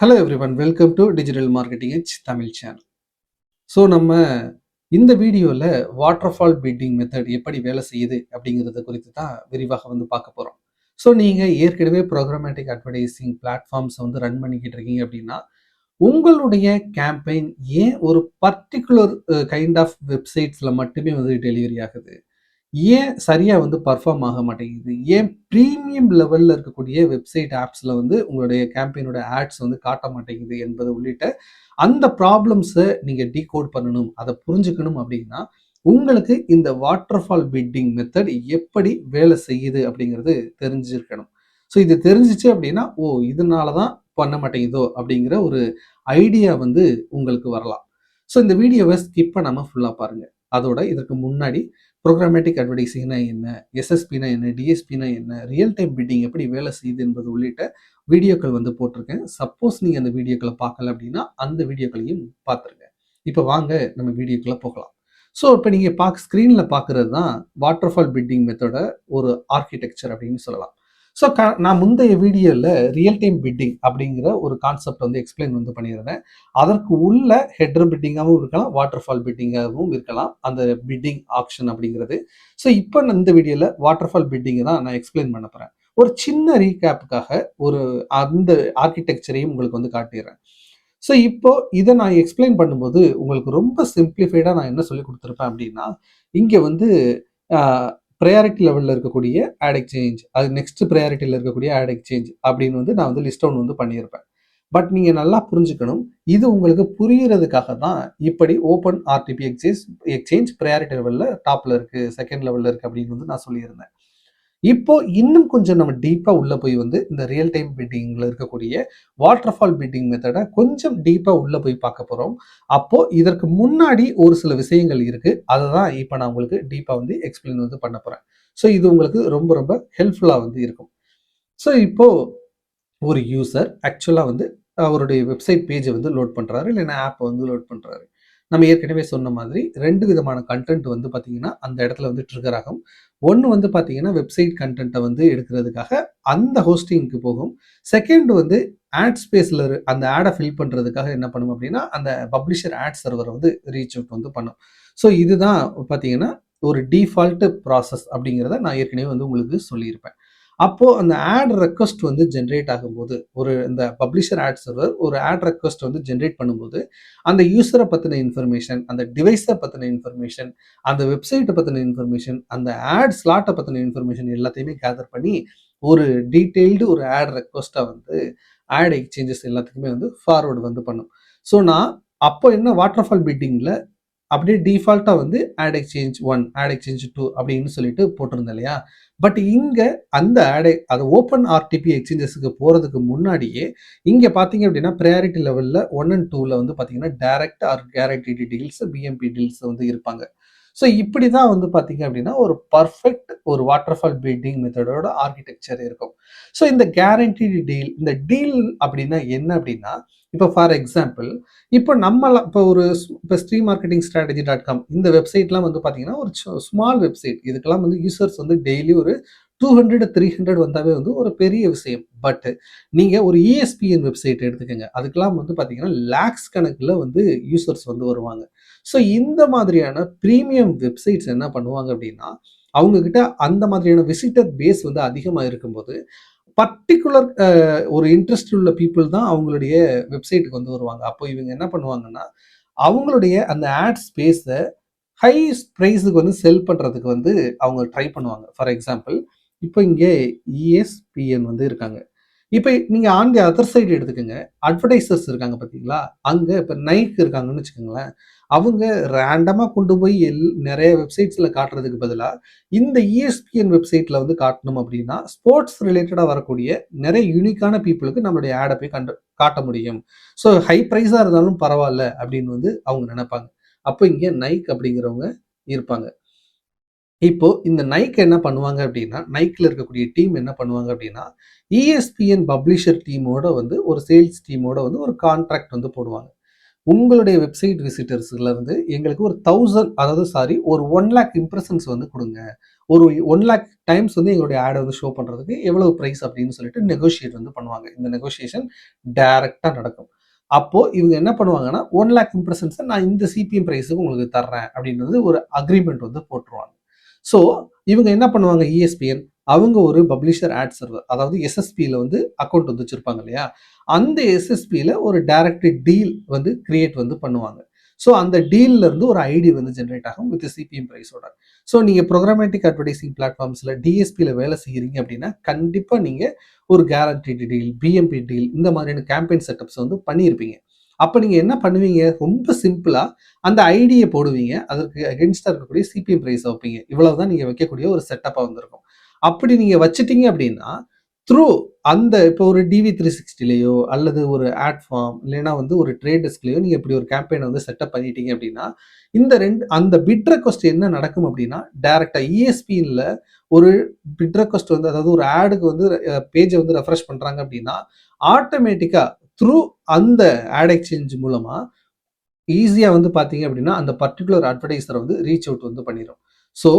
Hello everyone, welcome to digital marketing edge Tamil channel. So நம்ம இந்த வீடியோவில் வாட்டர்ஃபால் பிட்டிங் மெத்தட் எப்படி வேலை செய்யுது அப்படிங்கிறத குறித்து தான் விரிவாக பார்க்க போகிறோம். ஸோ நீங்கள் ஏற்கனவே ப்ரோக்ராமேட்டிக் அட்வர்டைசிங் பிளாட்ஃபார்ம்ஸை ரன் பண்ணிக்கிட்டு இருக்கீங்க அப்படின்னா உங்களுடைய கேம்பெயின் ஏன் ஒரு பர்டிகுலர் கைண்ட் ஆஃப் வெப்சைட்ஸில் மட்டுமே டெலிவரி ஆகுது, ஏன் சரியா பர்ஃபார்ம் ஆக மாட்டேங்குது, ஏன் ப்ரீமியம் லெவல்ல இருக்கக்கூடிய வெப்சைட் ஆப்ஸ்ல உங்களுடைய கேம்பெயினோட ஆட்ஸ் காட்ட மாட்டேங்குது என்பது உள்ளிட்ட அந்த ப்ராப்ளம்ஸை நீங்க டீகோட் பண்ணணும், அதை புரிஞ்சுக்கணும் அப்படின்னா உங்களுக்கு இந்த வாட்டர்ஃபால் பிட்டிங் மெத்தட் எப்படி வேலை செய்யுது அப்படிங்கிறது தெரிஞ்சிருக்கணும். ஸோ இது தெரிஞ்சிச்சு அப்படின்னா இதனால தான் பண்ண மாட்டேங்குதோ அப்படிங்கிற ஒரு ஐடியா உங்களுக்கு வரலாம். ஸோ இந்த வீடியோவை ஸ்கிப் பண்ணாமல் ஃபுல்லாக பாருங்க. அதோட இதற்கு முன்னாடி ப்ரோக்ராமேட்டிக் அட்வர்டைசிங்னா என்ன, எஸ்எஸ்பினா என்ன, டிஎஸ்பினா என்ன, ரியல் டைம் பிட்டிங் எப்படி வேலை செய்யுது என்பது உள்ளிட்ட வீடியோக்கள் போட்டிருக்கேன். சப்போஸ் நீங்கள் அந்த வீடியோக்களை பார்க்கல அப்படின்னா அந்த வீடியோக்களையும் பார்த்துருங்க. இப்போ வாங்க நம்ம வீடியோக்குள்ளே போகலாம். ஸோ இப்போ நீங்கள் ஸ்க்ரீனில் பார்க்குறது தான் வாட்டர்ஃபால் பிட்டிங் மெத்தோட ஒரு ஆர்கிடெக்சர் அப்படின்னு சொல்லலாம். ஸோ நான் முந்தைய வீடியோவில் ரியல் டைம் பிட்டிங் அப்படிங்கிற ஒரு கான்செப்ட் எக்ஸ்பிளைன் பண்ணியிருந்தேன். அதற்கு உள்ள ஹெட்ரு பிட்டிங்காகவும் இருக்கலாம், வாட்டர்ஃபால் பிட்டிங்காகவும் இருக்கலாம் அந்த பிட்டிங் ஆப்ஷன் அப்படிங்கிறது. ஸோ இப்போ இந்த வீடியோவில் வாட்டர்ஃபால் பிட்டிங்கை தான் நான் எக்ஸ்பிளைன் பண்ண போகிறேன். ஒரு சின்ன ரீகேப்புக்காக அந்த ஆர்கிடெக்சரையும் உங்களுக்கு காட்டிடுறேன். ஸோ இப்போ இதை நான் எக்ஸ்பிளைன் பண்ணும்போது உங்களுக்கு ரொம்ப சிம்பிளிஃபைடாக நான் என்ன சொல்லி கொடுத்துருப்பேன் அப்படின்னா, இங்கே ப்ரையாரிட்டி லெவலில் இருக்கக்கூடிய ஆட் எக்ஸ்சேஞ்ச், அது நெக்ஸ்ட் ப்ரையாரிட்டியில் இருக்கக்கூடிய ஆட் எக்ஸ்சேஞ்ச் அப்படின்னு நான் லிஸ்ட் டவுன் பண்ணியிருப்பேன். பட் நீங்கள் நல்லா புரிஞ்சுக்கணும், இது உங்களுக்கு புரியறதுக்காக தான் இப்படி ஓப்பன் ஆர்டிபி எக்ஸ்சேஞ்ச் ப்ரையாரிட்டி லெவலில் டாப்பில் இருக்குது, செகண்ட் லெவலில் இருக்குது அப்படின்னு நான் சொல்லியிருந்தேன். இப்போ இன்னும் கொஞ்சம் நம்ம டீப்பா உள்ள போய் இந்த ரியல் டைம் பிட்டிங்ல இருக்கக்கூடிய வாட்டர்ஃபால் பிட்டிங் மெத்தடை கொஞ்சம் டீப்பா உள்ள போய் பார்க்க போறோம். அப்போ இதற்கு முன்னாடி ஒரு சில விஷயங்கள் இருக்கு, அதை தான் இப்போ நான் உங்களுக்கு டீப்பா எக்ஸ்பிளைன் பண்ண போறேன். ஸோ இது உங்களுக்கு ரொம்ப ரொம்ப ஹெல்ப்ஃபுல்லா இருக்கும். ஸோ இப்போ ஒரு யூசர் ஆக்சுவலா அவருடைய வெப்சைட் பேஜை லோட் பண்றாரு, இல்லைன்னா ஆப் லோட் பண்றாரு. நம்ம ஏற்கனவே சொன்ன மாதிரி ரெண்டு விதமான கண்டென்ட் பார்த்தீங்கன்னா அந்த இடத்துல ட்ரிகர் ஆகும். ஒன்று பார்த்தீங்கன்னா வெப்சைட் கண்டென்ட்டை எடுக்கிறதுக்காக அந்த ஹோஸ்டிங்க்கு போகும். செகண்ட் ஆட் ஸ்பேஸில் அந்த ஆடை ஃபில் பண்ணுறதுக்காக என்ன பண்ணும் அப்படின்னா அந்த பப்ளிஷர் ஆட் சர்வரை ரீச் அவுட் பண்ணும். ஸோ இதுதான் பார்த்தீங்கன்னா ஒரு டிஃபால்ட் ப்ராசஸ் அப்படிங்கிறத நான் ஏற்கனவே உங்களுக்கு சொல்லியிருப்பேன். அப்போ அந்த ஆட் ரெக்வஸ்ட் ஜென்ரேட் ஆகும்போது இந்த பப்ளிஷர் ஆட் சர்வர் ஒரு ஆட் ரெக்வஸ்ட் ஜென்ரேட் பண்ணும்போது அந்த யூசரை பற்றின இன்ஃபர்மேஷன், அந்த டிவைஸை பற்றின இன்ஃபர்மேஷன், அந்த வெப்சைட்டை பற்றின இன்ஃபர்மேஷன், அந்த ஆட் ஸ்லாட்டை பற்றின இன்ஃபர்மேஷன் எல்லாத்தையுமே கேதர் பண்ணி ஒரு டீட்டெயில்டு ஒரு ஆட் ரெக்வஸ்ட்டை ஆட் எக்ஸ்சேஞ்சஸ் எல்லாத்துக்குமே ஃபார்வர்டு பண்ணும். ஸோ நான் அப்போ என்ன வாட்டர்ஃபால் பிட்டிங்கில் அப்படியே டிஃபால்ட்டாக ஆட் எக்ஸ்சேஞ்ச் 1, ஆட் எக்ஸ்சேஞ்ச் 2 அப்படின்னு சொல்லிட்டு போட்டிருந்தேன் இல்லையா. பட் இங்கே அந்த அது ஓப்பன் ஆர்டிபி எக்ஸ்சேஞ்சஸுக்கு போகிறதுக்கு முன்னாடியே இங்கே பார்த்தீங்க அப்படின்னா ப்ரையாரிட்டி லெவலில் 1 and 2ல் பார்த்தீங்கன்னா direct or guarantee deals, PMP deals இருப்பாங்க. ஸோ இப்படி தான் பார்த்தீங்க அப்படின்னா ஒரு பர்ஃபெக்ட் ஒரு வாட்டர்ஃபால் பிட்டிங் மெத்தடோட ஆர்கிடெக்சர் இருக்கும். ஸோ இந்த கேரண்டி டீல், இந்த டீல் அப்படின்னா என்ன அப்படின்னா, இப்போ ஃபார் எக்ஸாம்பிள் இப்போ இப்போ ஸ்ட்ரீம் மார்க்கெட்டிங் ஸ்ட்ராட்டஜி .com இந்த வெப்சைட்லாம் பார்த்தீங்கன்னா ஒரு ஸ்மால் வெப்சைட். இதுக்கெல்லாம் யூசர்ஸ் டெய்லி ஒரு 200 300 வந்தாவே ஒரு பெரிய விஷயம். பட் நீங்கள் ஒரு ESPN வெப்சைட் எடுத்துக்கோங்க, அதுக்கெல்லாம் பார்த்தீங்கன்னா லேக்ஸ் கணக்கில் யூசர்ஸ் வருவாங்க. ஸோ இந்த மாதிரியான ப்ரீமியம் வெப்சைட்ஸ் என்ன பண்ணுவாங்க அப்படின்னா, அவங்க கிட்ட அந்த மாதிரியான விசிட்டர் பேஸ் அதிகமாக இருக்கும்போது பர்டிகுலர் ஒரு இன்ட்ரெஸ்ட் உள்ள பீப்புள் தான் அவங்களுடைய வெப்சைட்டுக்கு வருவாங்க. அப்போ இவங்க என்ன பண்ணுவாங்கன்னா அவங்களுடைய அந்த ஆட் ஸ்பேஸை ஹை ப்ரைஸுக்கு செல் பண்ணுறதுக்கு அவங்க ட்ரை பண்ணுவாங்க. ஃபார் எக்ஸாம்பிள் இப்போ இங்கே ESPN இருக்காங்க. இப்போ நீங்கள் ஆன் தி அதர் சைடு எடுத்துக்கோங்க, அட்வர்டைசர்ஸ் இருக்காங்க பார்த்தீங்களா, அங்கே இப்போ நைக் இருக்காங்கன்னு வச்சுக்கோங்களேன். அவங்க ரேண்டமாக கொண்டு போய் நிறைய வெப்சைட்ஸில் காட்டுறதுக்கு பதிலாக இந்த ESPN வெப்சைட்டில் காட்டணும் அப்படின்னா ஸ்போர்ட்ஸ் ரிலேட்டடாக வரக்கூடிய நிறைய யூனிக்கான பீப்புளுக்கு நம்மளுடைய ஆடை போய் காட்ட முடியும். ஸோ ஹை ப்ரைஸாக இருந்தாலும் பரவாயில்ல அப்படின்னு அவங்க நினைப்பாங்க. அப்போ இங்கே நைக் அப்படிங்கிறவங்க இருப்பாங்க. இப்போ இந்த நைக் என்ன பண்ணுவாங்க அப்படின்னா, நைக்கில் இருக்கக்கூடிய டீம் என்ன பண்ணுவாங்க அப்படின்னா, ESPN பப்ளிஷர் டீமோட ஒரு சேல்ஸ் டீமோட ஒரு கான்ட்ராக்ட் போடுவாங்க. உங்களுடைய வெப்சைட் விசிட்டர்ஸ்ல இருந்து எங்களுக்கு ஒரு 1000 அதாவது ஒரு 1 லேக் இம்ப்ரெஷன்ஸ் வந்து கொடுங்க. ஒரு 1 லேக் டைம்ஸ் வந்து எங்களுடைய ஆடை வந்து ஷோ பண்றதுக்கு எவ்வளவு பிரைஸ் அப்படின்னு சொல்லிட்டு நெகோஷியேட் வந்து பண்ணுவாங்க. இந்த நெகோஷியேஷன் டைரக்டா நடக்கும். அப்போ இவங்க என்ன பண்ணுவாங்கன்னா 1 லேக் இம்ப்ரெஷன்ஸை நான் இந்த சிபிஎம் பிரைஸுக்கு உங்களுக்கு தர்றேன் அப்படின்றது ஒரு அக்ரிமெண்ட் வந்து போட்டுருவாங்க. ஸோ இவங்க என்ன பண்ணுவாங்க, இஎஸ்பிஎன் அவங்க ஒரு பப்ளிஷர் ஆட் சர்வர், அதாவது எஸ்எஸ்பியில் வந்து அக்கௌண்ட் வந்து வச்சிருப்பாங்க இல்லையா, அந்த எஸ்எஸ்பியில் ஒரு டைரக்ட் டீல் வந்து கிரியேட் வந்து பண்ணுவாங்க. ஸோ அந்த டீல்ல இருந்து ஒரு ஐடி வந்து ஜென்ரேட் ஆகும் வித் சிபிஎம் ப்ரைஸோட. ஸோ நீங்கள் ப்ரோக்ராமேட்டிக் அட்வர்டைசிங் பிளாட்ஃபார்ம்ஸில் டிஎஸ்பியில் வேலை செய்கிறீங்க அப்படின்னா கண்டிப்பாக நீங்கள் ஒரு கேரண்டீடு டீல், பிஎம்பி டீல், இந்த மாதிரியான கேம்பெயின் செட்டப்ஸ் வந்து பண்ணியிருப்பீங்க. அப்போ நீங்கள் என்ன பண்ணுவீங்க, ரொம்ப சிம்பிளாக அந்த ஐடியை போடுவீங்க, அதற்கு அகென்ஸ்டாக இருக்கக்கூடிய சிபிஎம் ப்ரைஸ் வைப்பீங்க. இவ்வளவுதான் நீங்கள் வைக்கக்கூடிய ஒரு செட்டப்பாக வந்திருக்கும். அப்படி நீங்கள் வச்சுட்டீங்க அப்படின்னா த்ரூ அந்த இப்போ ஒரு டிவி 360லையோ அல்லது ஒரு ஆட் ஃபார்ம் இல்லைன்னா வந்து ஒரு ட்ரேட் டெஸ்க்லையோ நீங்கள் இப்படி ஒரு கேம்பெயினை வந்து செட்டப் பண்ணிட்டீங்க அப்படின்னா இந்த அந்த பிட் ரெக்வஸ்ட் என்ன நடக்கும் அப்படின்னா டைரக்டா இஎஸ்பியில் ஒரு பிட் ரெக்வஸ்ட் வந்து, அதாவது ஒரு ஆடுக்கு வந்து பேஜை வந்து ரெஃப்ரெஷ் பண்றாங்க அப்படின்னா ஆட்டோமேட்டிக்கா த்ரூ அந்த ஆட் எக்ஸ்சேஞ்ச் மூலமா ஈஸியா வந்து பாத்தீங்க அப்படின்னா அந்த பர்டிகுலர் அட்வர்டைசரை வந்து ரீச் அவுட் வந்து பண்ணிடும். ஸோ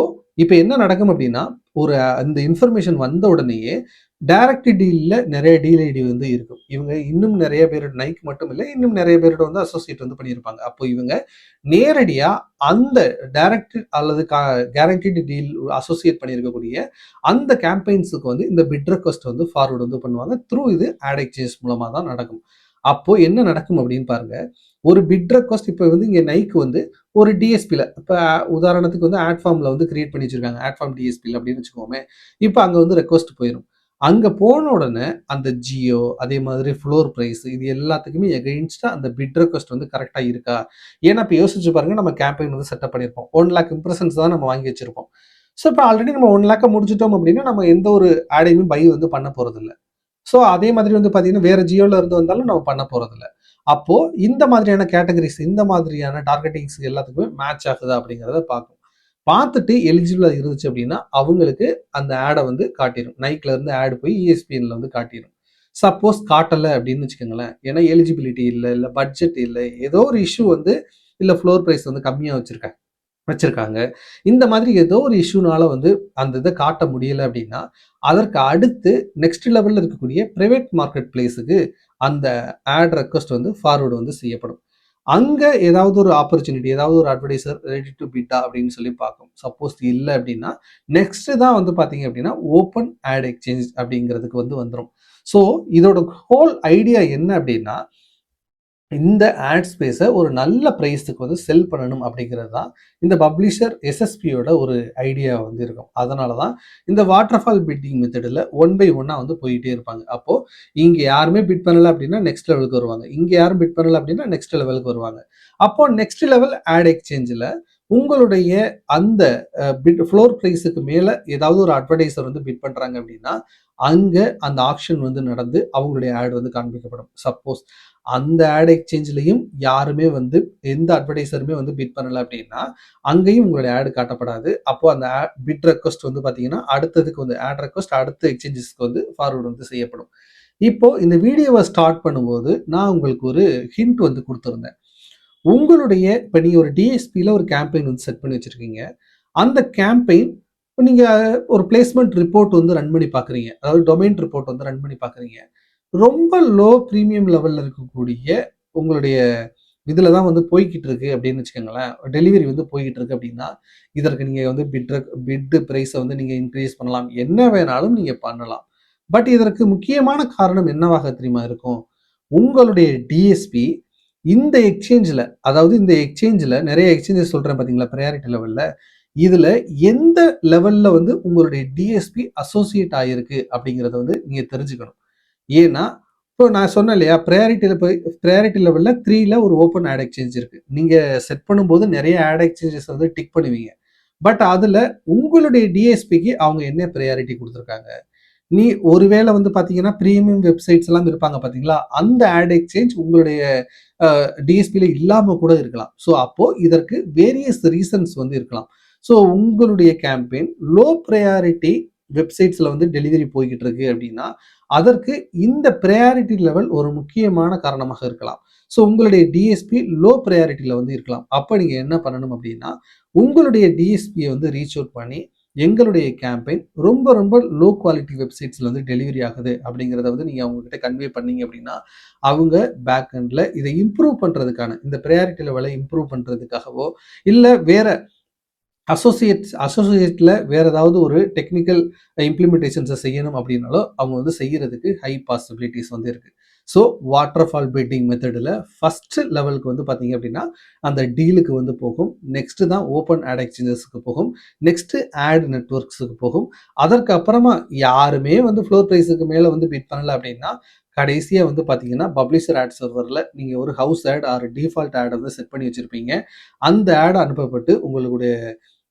இப்போ என்ன நடக்கும் அப்படின்னா ஒரு அந்த இன்ஃபர்மேஷன் வந்த உடனேயே டைரக்ட் டீல்ல நிறைய டீல் ஐடி வந்து இருக்கும். இவங்க இன்னும் நிறைய பேரோட நைக் மட்டும் இல்லை, இன்னும் நிறைய பேரோட வந்து அசோசியேட் வந்து பண்ணியிருப்பாங்க. அப்போ இவங்க நேரடியா அந்த டைரக்ட் அல்லது கேரண்டீடு டீல் அசோசியேட் பண்ணியிருக்கக்கூடிய அந்த கேம்பெயின்ஸுக்கு வந்து இந்த பிட் ரெக்வஸ்ட் வந்து ஃபார்வர்டு வந்து பண்ணுவாங்க. த்ரூ இது ஆட் எக்ஸ்சேஞ்ச் மூலமா தான் நடக்கும். அப்போ என்ன நடக்கும் அப்படின்னு பாருங்க, ஒரு பிட் ரெக்வஸ்ட் இப்போ வந்து இங்கே நைக் வந்து ஒரு டிஎஸ்பியில் இப்போ உதாரணத்துக்கு வந்து ஆட் ஃபார்மில் வந்து கிரியேட் பண்ணி வச்சிருக்காங்க, ஆட் ஃபார்ம் டிஎஸ்பியில் அப்படின்னு வச்சுக்கோமே. இப்போ அங்கே வந்து ரெக்வஸ்ட் போயிடும். அங்கே போன உடனே அந்த ஜியோ அதே மாதிரி ஃப்ளோர் ப்ரைஸ் இது எல்லாத்துக்குமே எகெயின்ஸ்டாக அந்த பிட் ரெக்வஸ்ட் வந்து கரெக்டாக இருக்கா. ஏன்னா இப்போ யோசிச்சு பாருங்க, நம்ம கேம்பெயின் வந்து செட்டப் பண்ணியிருப்போம், 1 லேக் இம்ப்ரெஷன்ஸ் தான் நம்ம வாங்கி வச்சிருப்போம். ஸோ இப்போ ஆல்ரெடி நம்ம 1 லேக்கை முடிச்சிட்டோம் அப்படின்னா நம்ம எந்த ஒரு ஆடையுமே பை வந்து பண்ண போகிறதில்ல. ஸோ அதே மாதிரி வந்து பார்த்தீங்கன்னா வேற ஜியோவில் இருந்து வந்தாலும் நம்ம பண்ண போகிறதில்ல. அப்போ இந்த மாதிரியான கேட்டகரிஸ், இந்த மாதிரியான டார்கெட்டிங்ஸ் எல்லாத்துக்குமே மேட்ச் ஆகுதா அப்படிங்கிறத பார்க்கும். பார்த்துட்டு எலிஜிபிளாக இருந்துச்சு அப்படின்னா அவங்களுக்கு அந்த ஆடை வந்து காட்டிடும். நைக்ல இருந்து ஆடு போய் இஎஸ்பிஎன்ல வந்து காட்டிடும். சப்போஸ் காட்டலை அப்படின்னு வச்சுக்கோங்களேன், ஏன்னா எலிஜிபிலிட்டி இல்லை, இல்லை பட்ஜெட் இல்லை, ஏதோ ஒரு இஷ்யூ வந்து, இல்லை ஃப்ளோர் ப்ரைஸ் வந்து கம்மியாக வச்சிருக்காங்க, இந்த மாதிரி ஏதோ ஒரு இஷ்யூனால வந்து அந்த இதை காட்ட முடியல அப்படின்னா அதற்கு அடுத்து நெக்ஸ்ட் லெவலில் இருக்கக்கூடிய பிரைவேட் மார்க்கெட் பிளேஸுக்கு அந்த ஆட் ரெக்வஸ்ட் வந்து ஃபார்வர்டு வந்து செய்யப்படும். அங்கே ஏதாவது ஒரு ஆப்பர்ச்சுனிட்டி, ஏதாவது ஒரு அட்வர்டைசர் ரெடி டு பிட்டா அப்படின்னு சொல்லி பார்க்கும். சப்போஸ் இல்லை அப்படின்னா நெக்ஸ்ட் தான் வந்து பார்த்தீங்க அப்படின்னா ஓப்பன் ஆட் எக்ஸ்சேஞ்ச் அப்படிங்கிறதுக்கு வந்து வந்துடும். ஸோ இதோட ஹோல் ஐடியா என்ன அப்படின்னா இந்த ஆட் ஸ்பேஸை ஒரு நல்ல ப்ரைஸுக்கு வந்து செல் பண்ணணும் அப்படிங்கிறது தான் இந்த பப்ளிஷர் எஸ்எஸ்பியோட ஒரு ஐடியா வந்து இருக்கும். அதனால தான் இந்த வாட்டர்ஃபால் பிட்டிங் மெத்தடில் 1 by 1 வந்து போயிட்டே இருப்பாங்க. அப்போது இங்கே யாருமே பிட் பண்ணலை அப்படின்னா நெக்ஸ்ட் லெவலுக்கு வருவாங்க, இங்கே யாரும் பிட் பண்ணலை அப்படின்னா நெக்ஸ்ட் லெவலுக்கு வருவாங்க. அப்போ நெக்ஸ்ட் லெவல் ஆட் எக்ஸ்சேஞ்சில் உங்களுடைய அந்த பிட் ஃப்ளோர் ப்ரைஸுக்கு மேலே ஏதாவது ஒரு அட்வர்டைசர் வந்து பிட் பண்ணுறாங்க அப்படின்னா அங்கே அந்த ஆக்ஷன் வந்து நடந்து அவங்களுடைய ஆட் வந்து காண்பிக்கப்படும். சப்போஸ் அந்த ஆட் எக்ஸ்சேஞ்சிலையும் யாருமே வந்து எந்த அட்வர்டைசருமே வந்து பிட் பண்ணலை அப்படின்னா அங்கேயும் உங்களுடைய ஆடு காட்டப்படாது. அப்போ அந்த பிட் ரெக்வஸ்ட் வந்து பார்த்தீங்கன்னா அடுத்ததுக்கு வந்து ஆட் ரெக்வஸ்ட் அடுத்த எக்ஸ்சேஞ்சஸ்க்கு வந்து ஃபார்வர்டு வந்து செய்யப்படும். இப்போ இந்த வீடியோவை ஸ்டார்ட் பண்ணும்போது நான் உங்களுக்கு ஒரு ஹிண்ட் வந்து கொடுத்துருந்தேன். உங்களுடைய இப்போ நீங்கள் ஒரு டிஎஸ்பியில் ஒரு கேம்பெயின் வந்து செட் பண்ணி வச்சுருக்கீங்க. அந்த கேம்பெயின் இப்போ நீங்கள் ஒரு பிளேஸ்மெண்ட் ரிப்போர்ட் வந்து ரன் பண்ணி பார்க்குறீங்க, அதாவது டொமைன் ரிப்போர்ட் வந்து ரன் பண்ணி பார்க்குறீங்க. ரொம்ப லோ ப்ரீமியம் லெவலில் இருக்கக்கூடிய உங்களுடைய இதில் தான் வந்து போய்கிட்டு இருக்கு அப்படின்னு வச்சுக்கோங்களேன், டெலிவரி வந்து போய்கிட்டு இருக்கு அப்படின்னா இதற்கு நீங்கள் வந்து பிட் ப்ரைஸை வந்து நீங்கள் இன்க்ரீஸ் பண்ணலாம், என்ன வேணாலும் நீங்கள் பண்ணலாம். பட் இதற்கு முக்கியமான காரணம் என்னவாக தெரியுமா இருக்கும், உங்களுடைய டிஎஸ்பி இந்த எக்ஸ்சேஞ்சில், அதாவது இந்த எக்ஸ்சேஞ்சில் நிறைய எக்ஸ்சேஞ்சஸ் சொல்கிறேன் பார்த்தீங்களா ப்ரையாரிட்டி லெவலில், இதில் எந்த லெவலில் வந்து உங்களுடைய டிஎஸ்பி அசோசியேட் ஆகிருக்கு அப்படிங்கிறத வந்து நீங்கள் தெரிஞ்சுக்கணும். ஏன்னா இப்போ நான் சொன்னேன் இல்லையா, ப்ரையாரிட்டி லெவலில் 3ல ஒரு ஓப்பன் ஆட் எக்ஸ்சேஞ்ச் இருக்குது. நீங்கள் செட் பண்ணும்போது நிறைய ஆட் எக்ஸ்சேஞ்சஸ் வந்து டிக் பண்ணுவீங்க. பட் அதில் உங்களுடைய டிஎஸ்பிக்கு அவங்க என்ன ப்ரையாரிட்டி கொடுத்துருக்காங்க, நீ ஒருவேளை வந்து பார்த்தீங்கன்னா ப்ரீமியம் வெப்சைட்ஸ் எல்லாம் இருப்பாங்க பார்த்தீங்களா, அந்த ஆட் எக்ஸ்சேஞ்ச் உங்களுடைய டிஎஸ்பியில் இல்லாமல் கூட இருக்கலாம். ஸோ அப்போது இதற்கு வேரியஸ் ரீசன்ஸ் வந்து இருக்கலாம். ஸோ உங்களுடைய கேம்பெயின் லோ ப்ரையாரிட்டி வெப்சைட்ஸில் வந்து டெலிவரி போய்கிட்டு இருக்கு அப்படின்னா அதற்கு இந்த ப்ரையாரிட்டி லெவல் ஒரு முக்கியமான காரணமாக இருக்கலாம். ஸோ உங்களுடைய டிஎஸ்பி லோ ப்ரையாரிட்டியில் வந்து இருக்கலாம். அப்போ நீங்கள் என்ன பண்ணணும் அப்படின்னா உங்களுடைய டிஎஸ்பியை வந்து ரீச் அவுட் பண்ணி எங்களுடைய கேம்பெயின் ரொம்ப ரொம்ப லோ குவாலிட்டி வெப்சைட்ஸில் வந்து டெலிவரி ஆகுது அப்படிங்கிறத வந்து நீங்கள் அவங்ககிட்ட கன்வே பண்ணீங்க அப்படின்னா அவங்க பேக் எண்டில் இதை இம்ப்ரூவ் பண்ணுறதுக்கான இந்த ப்ரையாரிட்டி லெவலை இம்ப்ரூவ் பண்ணுறதுக்காகவோ இல்லை வேற அசோசியேட்டில் வேற ஏதாவது ஒரு டெக்னிக்கல் இம்ப்ளிமெண்டேஷன்ஸை செய்யணும் அப்படின்னாலும் அவங்க வந்து செய்யறதுக்கு ஹை பாசிபிலிட்டிஸ் வந்து இருக்கு. ஸோ வாட்டர் ஃபால் பிட்டிங் மெத்தடில் ஃபர்ஸ்ட் லெவலுக்கு வந்து பார்த்தீங்க அப்படின்னா அந்த டீலுக்கு வந்து போகும். நெக்ஸ்ட் தான் ஓப்பன் ஆட் எக்ஸ்சேஞ்சஸ்க்கு போகும். நெக்ஸ்ட் ஆட் நெட்வொர்க்ஸுக்கு போகும். அதற்கு அப்புறமா யாருமே வந்து ஃப்ளோர் ப்ரைஸுக்கு மேலே வந்து பிட் பண்ணல அப்படின்னா கடைசியாக வந்து பார்த்தீங்கன்னா பப்ளிஷர் ஆட் சர்வரில் நீங்கள் ஒரு house ad or default ad வந்து செட் பண்ணி வச்சுருப்பீங்க. அந்த ஆட் அனுப்பப்பட்டு உங்களுடைய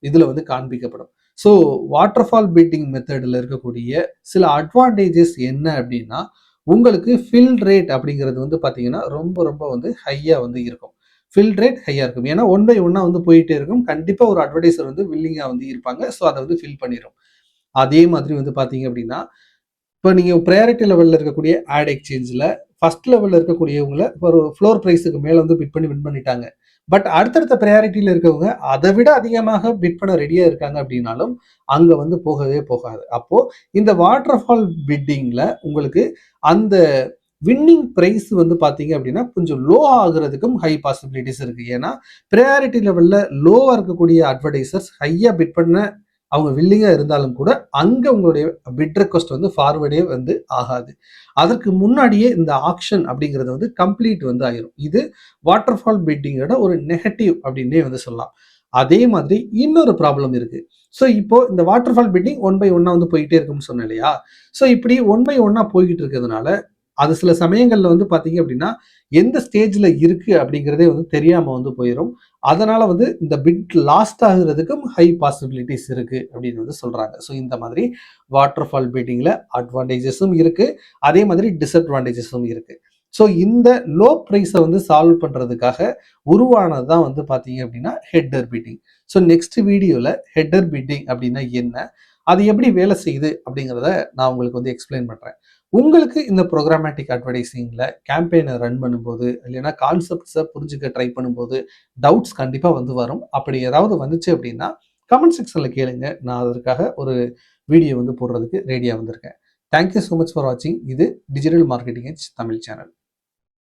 இதில் வந்து காண்பிக்கப்படும். ஸோ வாட்டர்ஃபால் பிட்டிங் மெத்தடில் இருக்கக்கூடிய சில அட்வான்டேஜஸ் என்ன அப்படின்னா உங்களுக்கு ஃபில் ரேட் அப்படிங்கிறது வந்து பார்த்தீங்கன்னா ரொம்ப ரொம்ப வந்து ஹையாக வந்து இருக்கும். ஃபில் ரேட் ஹையாக இருக்கும். ஏன்னா 1 by 1 வந்து போயிட்டே இருக்கும். கண்டிப்பாக ஒரு அட்வர்டைசர் வந்து வில்லிங்காக வந்து இருப்பாங்க. ஸோ அதை வந்து ஃபில் பண்ணிடும். அதே மாதிரி வந்து பார்த்தீங்க அப்படின்னா இப்போ நீங்கள் ப்ரையாரிட்டி லெவலில் இருக்கக்கூடிய ஆட் எக்ஸ்சேஞ்சில் ஃபர்ஸ்ட் லெவலில் இருக்கக்கூடியவங்களை ஒரு ஃப்ளோர் ப்ரைஸுக்கு மேலே வந்து பிட் பண்ணி வின் பண்ணிட்டாங்க. பட் அடுத்தடுத்த ப்ரையாரிட்டியில் இருக்கவங்க அதை விட அதிகமாக பிட் பண்ண ரெடியாக இருக்காங்க அப்படின்னாலும் அங்கே வந்து போகவே போகாது. அப்போது இந்த வாட்டர்ஃபால் பிட்டிங்கில் உங்களுக்கு அந்த வின்னிங் ப்ரைஸ் வந்து பார்த்தீங்க அப்படின்னா கொஞ்சம் லோ ஆகுறதுக்கும் ஹை பாசிபிலிட்டிஸ் இருக்குது. ஏன்னா ப்ரையாரிட்டி லெவலில் லோவாக இருக்கக்கூடிய அட்வர்டைசர்ஸ் ஹையாக பிட் பண்ண அவங்க வில்லிங்காக இருந்தாலும் கூட அங்கே உங்களுடைய பிட் ரெக்வஸ்ட் வந்து ஃபார்வர்டே வந்து ஆகாது. அதற்கு முன்னாடியே இந்த ஆக்ஷன் அப்படிங்கிறது வந்து கம்ப்ளீட் வந்து ஆயிரும். இது வாட்டர்ஃபால் பிட்டிங்கோட ஒரு நெகட்டிவ் அப்படின்னே வந்து சொல்லலாம். அதே மாதிரி இன்னொரு ப்ராப்ளம் இருக்கு. ஸோ இப்போ இந்த வாட்டர்ஃபால் பிட்டிங் 1 by 1 வந்து போயிட்டே இருக்கும்னு சொன்னேன் இல்லையா? ஸோ இப்படி 1 by 1 போய்கிட்டு இருக்கிறதுனால அது சில சமயங்கள்ல வந்து பார்த்தீங்க அப்படின்னா எந்த ஸ்டேஜ்ல இருக்கு அப்படிங்கிறதே வந்து தெரியாம வந்து போயிடும். அதனால வந்து இந்த பிட் லாஸ்ட் ஆகுறதுக்கும் ஹை பாசிபிலிட்டிஸ் இருக்கு அப்படின்னு வந்து சொல்றாங்க. ஸோ இந்த மாதிரி வாட்டர்ஃபால் பிட்டிங்ல அட்வான்டேஜஸும் இருக்கு, அதே மாதிரி டிஸ்அட்வான்டேஜஸும் இருக்கு. ஸோ இந்த லோ ப்ரைஸை வந்து சால்வ் பண்ணுறதுக்காக உருவானது தான் வந்து பார்த்தீங்க அப்படின்னா ஹெட்டர் பிட்டிங். ஸோ நெக்ஸ்ட் வீடியோவில் ஹெட்டர் பிட்டிங் அப்படின்னா என்ன, அது எப்படி வேலை செய்யுது அப்படிங்கிறத நான் உங்களுக்கு வந்து எக்ஸ்பிளைன் பண்ணுறேன். உங்களுக்கு இந்த ப்ரோக்ராமேட்டிக் அட்வர்டைசிங்கில் கேம்பெயினை ரன் பண்ணும்போது இல்லைன்னா கான்செப்ட்ஸை புரிஞ்சுக்க ட்ரை பண்ணும்போது டவுட்ஸ் கண்டிப்பாக வந்து வரும். அப்படி ஏதாவது வந்துச்சு அப்படின்னா கமெண்ட் செக்ஷனில் கேளுங்க. நான் அதற்காக ஒரு வீடியோ வந்து போடுறதுக்கு ரெடியாக வந்திருக்கேன். தேங்க்யூ ஸோ மச் ஃபார் வாட்சிங். இது digital marketing edge Tamil channel.